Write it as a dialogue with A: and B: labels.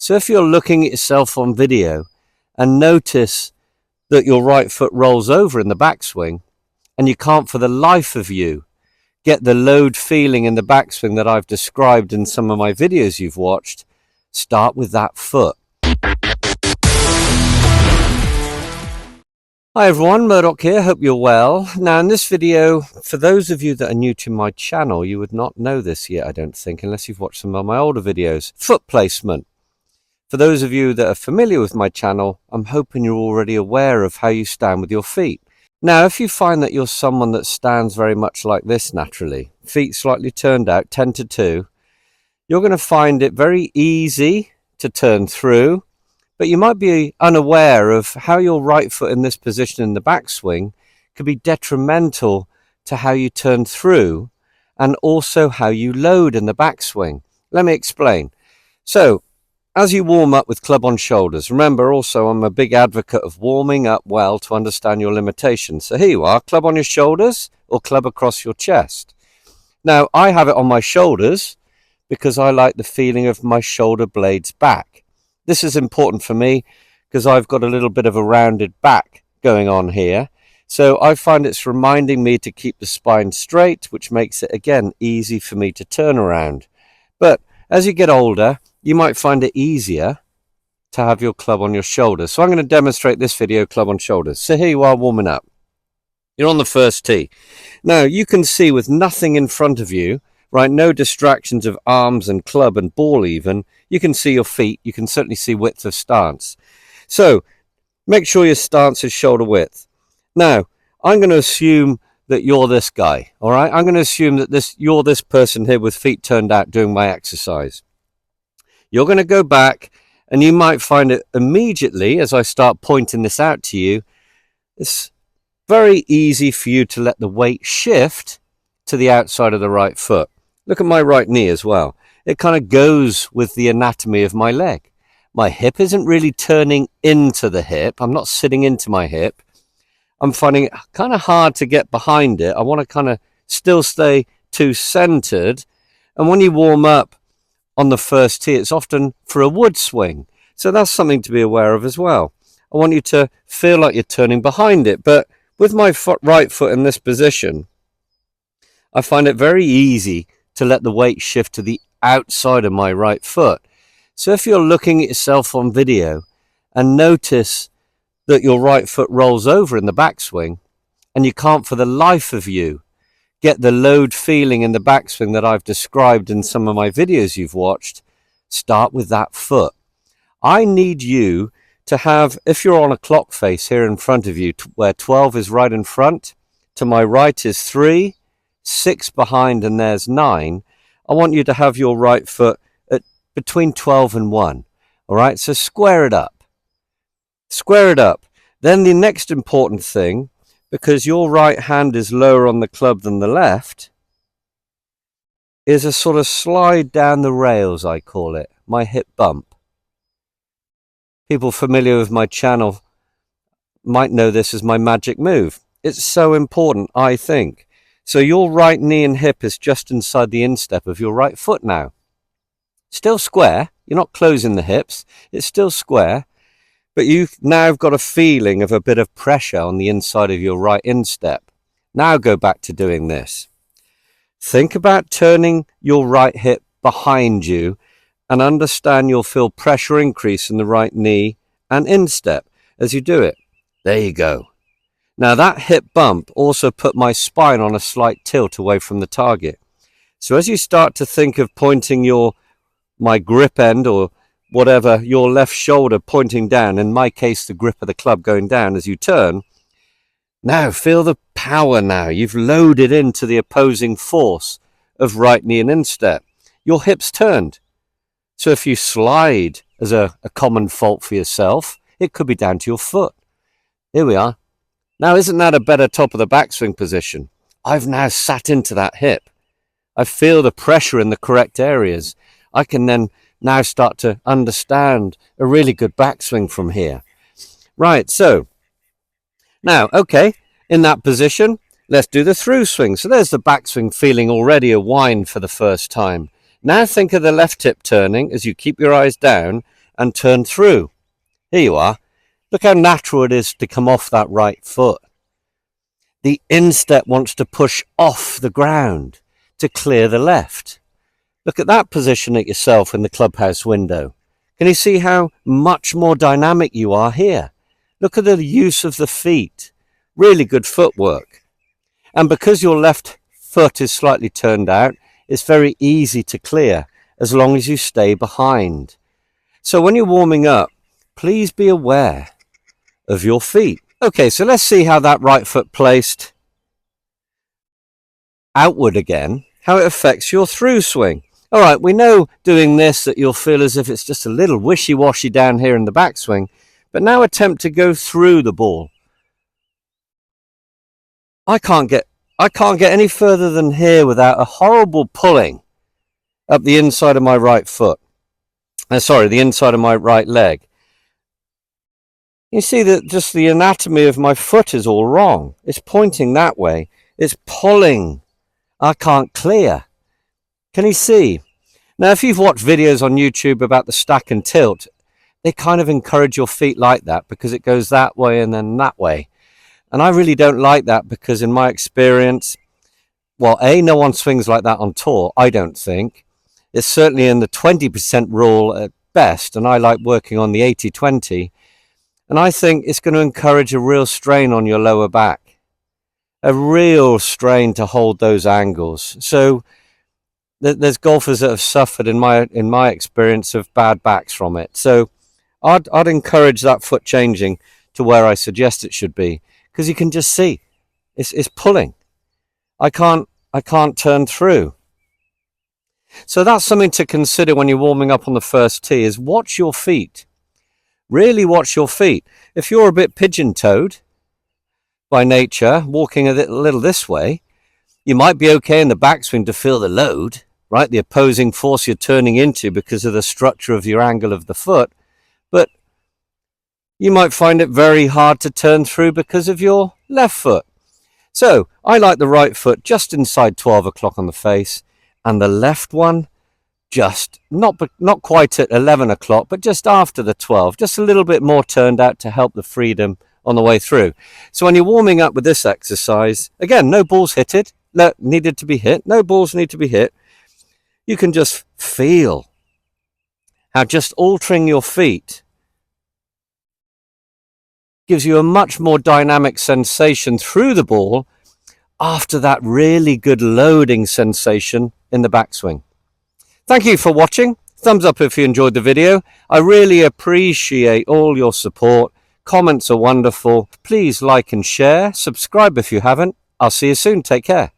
A: So if you're looking at yourself on video and notice that your right foot rolls over in the backswing and you can't for the life of you get the load feeling in the backswing that I've described in some of my videos you've watched, start with that foot. Hi everyone, Murdoch here, hope you're well. Now in this video, for those of you that are new to my channel, you would not know this yet, I don't think, unless you've watched some of my older videos. Foot placement. For those of you that are familiar with my channel, I'm hoping you're already aware of how you stand with your feet. Now if you find that you're someone that stands very much like this naturally, feet slightly turned out, 10 to 2, you're going to find it very easy to turn through, but you might be unaware of how your right foot in this position in the backswing could be detrimental to how you turn through and also how you load in the backswing. Let me explain. So, as you warm up with club on shoulders, remember also I'm a big advocate of warming up well to understand your limitations. So here you are, club on your shoulders or club across your chest. Now, I have it on my shoulders because I like the feeling of my shoulder blades back. This is important for me because I've got a little bit of a rounded back going on here. So I find it's reminding me to keep the spine straight, which makes it, again, easy for me to turn around. But as you get older, you might find it easier to have your club on your shoulders. So I'm going to demonstrate this video, club on shoulders. So here you are warming up. You're on the first tee. Now you can see with nothing in front of you, right, no distractions of arms and club and ball even, you can see your feet, you can certainly see width of stance. So make sure your stance is shoulder width. Now, I'm going to assume that you're this guy, all right? I'm going to assume that you're this person here with feet turned out doing my exercise. You're going to go back and you might find it immediately as I start pointing this out to you, it's very easy for you to let the weight shift to the outside of the right foot. Look at my right knee as well. It kind of goes with the anatomy of my leg. My hip isn't really turning into the hip. I'm not sitting into my hip. I'm finding it kind of hard to get behind it. I want to kind of still stay too centered. And when you warm up on the first tee, it's often for a wood swing. So that's something to be aware of as well. I want you to feel like you're turning behind it. But with my right foot in this position, I find it very easy to let the weight shift to the outside of my right foot. So if you're looking at yourself on video and notice that your right foot rolls over in the backswing and you can't for the life of you get the load feeling in the backswing that I've described in some of my videos you've watched, start with that foot. I need you to have, if you're on a clock face here in front of you where 12 is right in front, to my right is 3, 6 behind and there's 9, I want you to have your right foot at between 12 and 1. All right, so square it up. Square it up. Then the next important thing, because your right hand is lower on the club than the left, is a sort of slide down the rails, I call it, my hip bump. People familiar with my channel might know this as my magic move. It's so important, I think. So your right knee and hip is just inside the instep of your right foot now. Still square. You're not closing the hips. It's still square. But you've now got a feeling of a bit of pressure on the inside of your right instep. Now go back to doing this. Think about turning your right hip behind you and understand you'll feel pressure increase in the right knee and instep as you do it. There you go. Now that hip bump also put my spine on a slight tilt away from the target. So as you start to think of pointing my grip end or whatever, your left shoulder pointing down, in my case the grip of the club going down as you turn, now feel the power now. You've loaded into the opposing force of right knee and instep. Your hip's turned. So if you slide as a common fault for yourself, it could be down to your foot. Here we are. Now, isn't that a better top of the backswing position? I've now sat into that hip. I feel the pressure in the correct areas. I can then now start to understand a really good backswing from here. Right, so now, okay, in that position, let's do the through swing. So there's the backswing feeling already a wind for the first time. Now think of the left hip turning as you keep your eyes down and turn through. Here you are. Look how natural it is to come off that right foot. The instep wants to push off the ground to clear the left. Look at that position at yourself in the clubhouse window. Can you see how much more dynamic you are here? Look at the use of the feet. Really good footwork. And because your left foot is slightly turned out, it's very easy to clear as long as you stay behind. So when you're warming up, please be aware of your feet. Okay, so let's see how that right foot placed outward again, how it affects your through swing. All right, we know doing this that you'll feel as if it's just a little wishy-washy down here in the backswing, but now attempt to go through the ball. I can't get any further than here without a horrible pulling up the inside of my right foot. The inside of my right leg. You see that just the anatomy of my foot is all wrong. It's pointing that way. It's pulling. I can't clear. Can you see? Now, if you've watched videos on YouTube about the stack and tilt, they kind of encourage your feet like that because it goes that way and then that way. And I really don't like that because in my experience, well, no one swings like that on tour, I don't think. It's certainly in the 20% rule at best, and I like working on the 80-20. And I think it's going to encourage a real strain on your lower back. A real strain to hold those angles. So there's golfers that have suffered, in my experience, of bad backs from it. So I'd encourage that foot changing to where I suggest it should be, because you can just see it's pulling. I can't turn through. So that's something to consider when you're warming up on the first tee, is watch your feet. Really watch your feet. If you're a bit pigeon-toed by nature, walking a little this way, you might be okay in the backswing to feel the load, right? The opposing force you're turning into because of the structure of your angle of the foot. But you might find it very hard to turn through because of your left foot. So I like the right foot just inside 12 o'clock on the face, and the left one just not quite at 11 o'clock, but just after the 12, just a little bit more turned out to help the freedom on the way through. So when you're warming up with this exercise, again, no balls needed to be hit. No balls need to be hit. You can just feel how just altering your feet gives you a much more dynamic sensation through the ball after that really good loading sensation in the backswing. Thank you for watching. Thumbs up if you enjoyed the video. I really appreciate all your support. Comments are wonderful. Please like and share. Subscribe if you haven't. I'll see you soon. Take care.